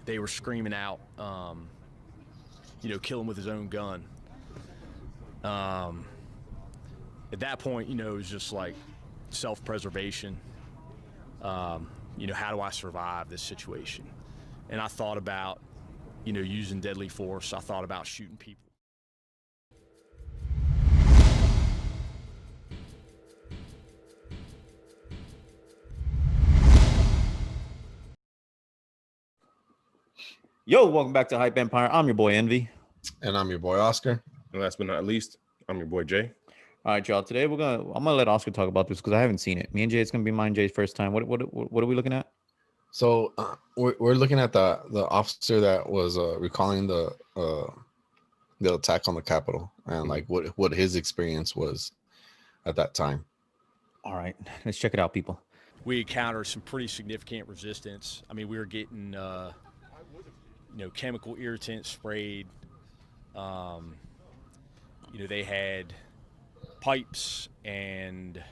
they were screaming out, kill him with his own gun. At that point, it was just like self-preservation. How do I survive this situation? And I thought about, using deadly force. I thought about shooting people. Yo, welcome back to Hype Npire. I'm your boy Envy. And I'm your boy Oscar. And last but not least, I'm your boy Jay. All right, y'all. Today I'm gonna let Oscar talk about this because I haven't seen it. Me and Jay, it's gonna be mine Jay's first time. What are we looking at? So we're looking at the officer that was recalling the attack on the Capitol and like what his experience was at that time. All right, let's check it out, people. We encountered some pretty significant resistance. I mean, we were getting chemical irritant sprayed. They had pipes and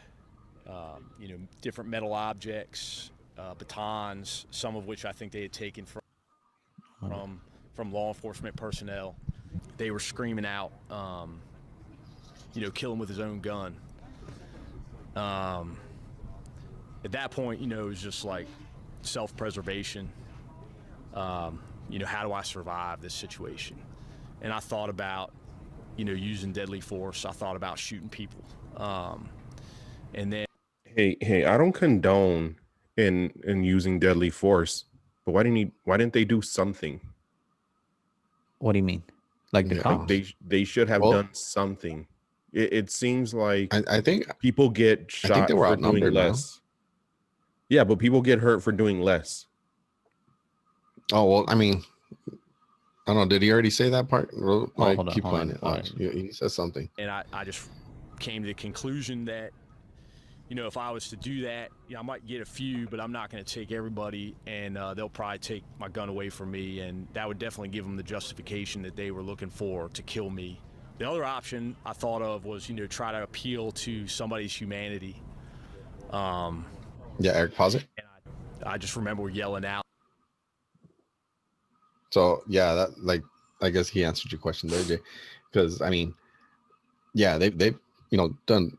different metal objects, batons, some of which I think they had taken from law enforcement personnel. They were screaming out, kill him with his own gun. At that point, it was just like self-preservation. How do I survive this situation? And I thought about, using deadly force. I thought about shooting people. And then, hey, I don't condone in using deadly force, but why didn't they do something? What do you mean? Like the cops? They should have done something. It seems like I think people get shot for doing less. Yeah, but people get hurt for doing less. Oh well, I mean, I don't know. Did he already say that part? Like, hold on, keep hold playing on. it. He says something. And I just came to the conclusion that, if I was to do that, I might get a few, but I'm not going to take everybody, and they'll probably take my gun away from me, and that would definitely give them the justification that they were looking for to kill me. The other option I thought of was, try to appeal to somebody's humanity. Yeah, Eric, pause it. And I just remember yelling out. So yeah, that I guess he answered your question there, Jay. Because I mean, yeah, they've done,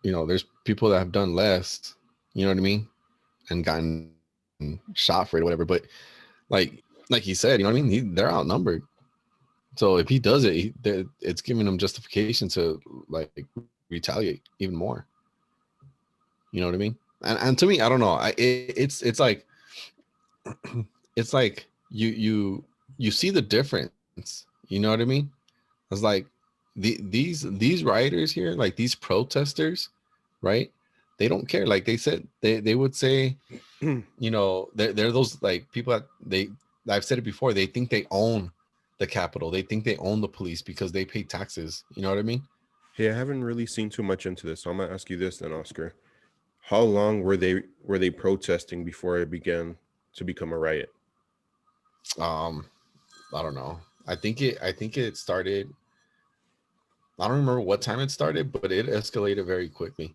there's people that have done less, you know what I mean, and gotten shot for it or whatever. But like he said, you know what I mean, they're outnumbered. So if he does it, it's giving him justification to like retaliate even more. You know what I mean? And to me, I don't know. It's like it's like you see the difference. You know what I mean? It's like these rioters here, like these protesters, right? They don't care. Like they said, they would say, they're those like people that I've said it before. They think they own the Capitol. They think they own the police because they pay taxes. You know what I mean? Hey, I haven't really seen too much into this, so I'm gonna ask you this then, Oscar. How long were they protesting before it began to become a riot? I don't know. I think it started. I don't remember what time it started, but it escalated very quickly.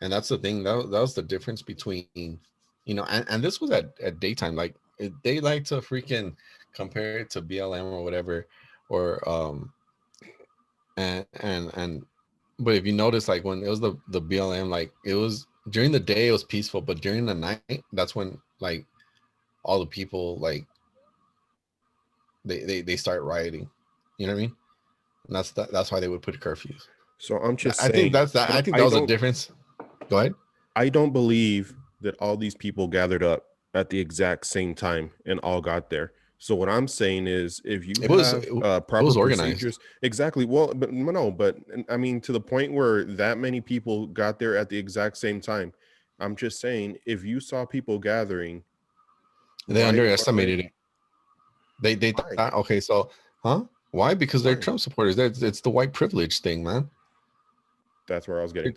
And that's the thing. That was the difference between, and this was at daytime. Like they like to freaking compare it to BLM or whatever, or and but if you notice, like when it was the BLM, like it was during the day it was peaceful, but during the night, that's when like all the people like they start rioting. You know what I mean? And that's why they would put curfews. So I'm just I think that was the difference. Go ahead. I don't believe that all these people gathered up at the exact same time and all got there. So what I'm saying is, if you have proper procedures, exactly. Well, but no, but I mean, to the point where that many people got there at the exact same time. I'm just saying, if you saw people gathering, they underestimated it. They thought, okay, so why? Because they're Trump supporters. It's the white privilege thing, man. That's where I was getting.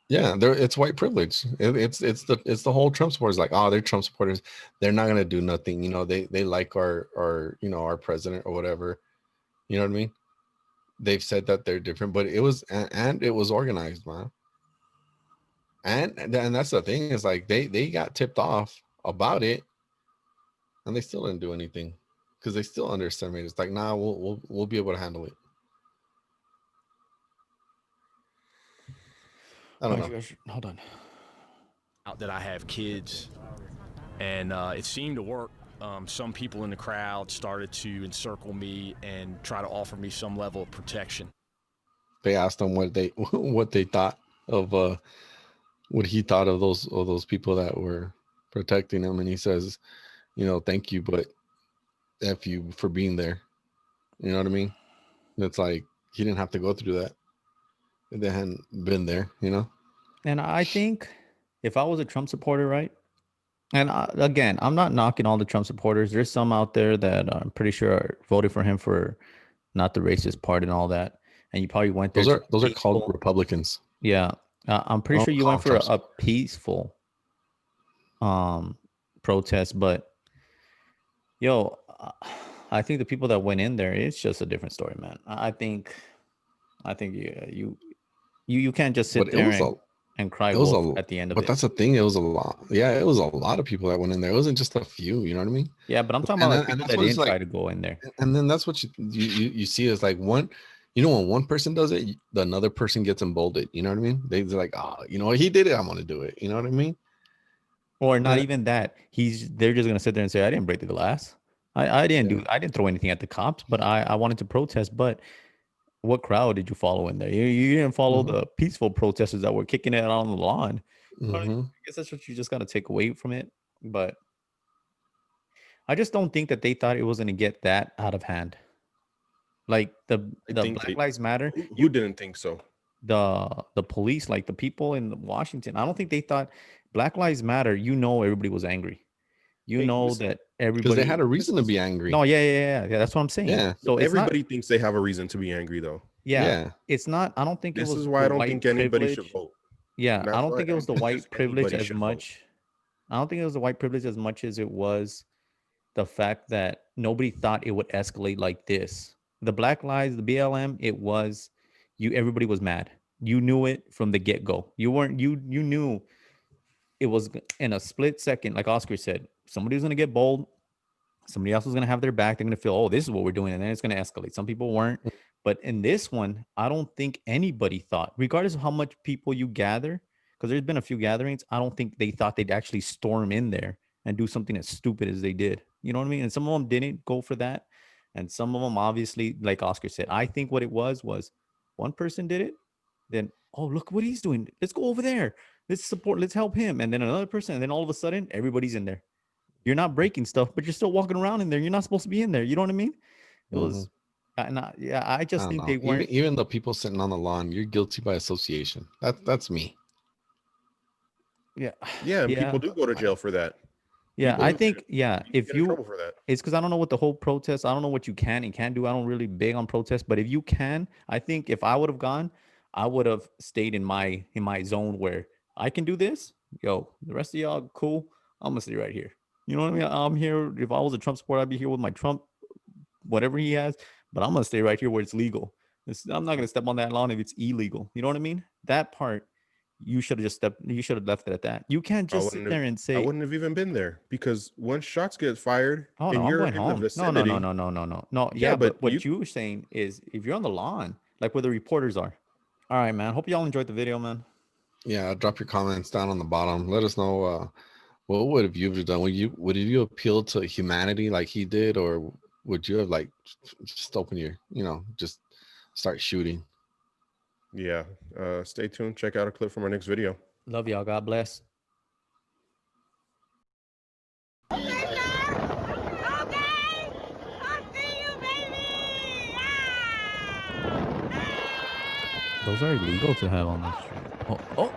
Yeah, it's white privilege. It's the whole Trump supporters. Like, oh, they're Trump supporters. They're not gonna do nothing. They like our our president or whatever. You know what I mean? They've said that they're different, but it was and it was organized, man. And that's the thing is like they got tipped off about it and they still didn't do anything because they still underestimated. It's like, nah, we'll be able to handle it. I don't know. Hold on. Out that I have kids, and it seemed to work. Some people in the crowd started to encircle me and try to offer me some level of protection. They asked him what they thought of what he thought of those people that were protecting him, and he says, thank you, but F you for being there. You know what I mean? It's like he didn't have to go through that if they hadn't been there, And I think if I was a Trump supporter, right? And again, I'm not knocking all the Trump supporters. There's some out there that I'm pretty sure voted for him for not the racist part and all that. And you probably went there. Those are called Republicans. Yeah, I'm pretty sure you went for a peaceful protest. But yo, I think the people that went in there, it's just a different story, man. I think you can't just sit there and cry at the end of it. But that's the thing. It was a lot. Yeah, it was a lot of people that went in there. It wasn't just a few. You know what I mean? Yeah, but I'm talking about people that didn't try to go in there. And then that's what you see is like when one person does it, another person gets emboldened. You know what I mean? They're like, he did it. I'm gonna do it. You know what I mean? Or not even that. They're just gonna sit there and say, I didn't break the glass. I didn't throw anything at the cops, but I wanted to protest. But what crowd did you follow in there? You didn't follow the peaceful protesters that were kicking it out on the lawn. I guess that's what you just got to take away from it. But I just don't think that they thought it was going to get that out of hand. Like the Black Lives Matter. You didn't think so? The police, like the people in Washington, I don't think they thought Black Lives Matter. Everybody was angry. That everybody, because they had a reason to be angry. No, yeah. That's what I'm saying. Yeah. So everybody thinks they have a reason to be angry, though. Yeah. It's not. I don't think this it was. This is why I don't think anybody should vote. Yeah, I don't think it was the white privilege as much. I don't think it was the white privilege as much as it was the fact that nobody thought it would escalate like this. The Black Lives, the BLM, it was everybody was mad. You knew it from the get-go. You knew it was in a split second, like Oscar said, somebody was going to get bold. Somebody else was going to have their back. They're going to feel, oh, this is what we're doing. And then it's going to escalate. Some people weren't. But in this one, I don't think anybody thought, regardless of how much people you gather, because there's been a few gatherings, I don't think they thought they'd actually storm in there and do something as stupid as they did. You know what I mean? And some of them didn't go for that. And some of them, obviously, like Oscar said, I think what it was one person did it. Then, oh, look what he's doing. Let's go over there. Let's help him. And then another person. And then all of a sudden, everybody's in there. You're not breaking stuff, but you're still walking around in there. You're not supposed to be in there. You know what I mean? It was, I just think they weren't. Even the people sitting on the lawn, you're guilty by association. That's me. Yeah. Yeah. People do go to jail for that. Yeah. People I think, if you, trouble for that. It's because I don't know what the whole protest, I don't know what you can and can't do. I don't really big on protests, but if you can, I think if I would have gone, I would have stayed in my zone where I can do this. Yo, the rest of y'all cool. I'm gonna stay right here. You know what I mean? I'm here. If I was a Trump supporter, I'd be here with my Trump, whatever he has. But I'm gonna stay right here where it's legal. I'm not gonna step on that lawn if it's illegal. You know what I mean? That part, you should have left it at that. You can't just sit there and say, I wouldn't have even been there because once shots get fired, oh no, I'm going home. No. Yeah, but what you were saying is if you're on the lawn, like where the reporters are. All right, man. Hope y'all enjoyed the video, man. Yeah, drop your comments down on the bottom. Let us know what would have you done? Would you appeal to humanity like he did, or would you have like just open your, just start shooting? Yeah. Stay tuned. Check out a clip from our next video. Love y'all. God bless. Those are illegal to have on the street. Oh.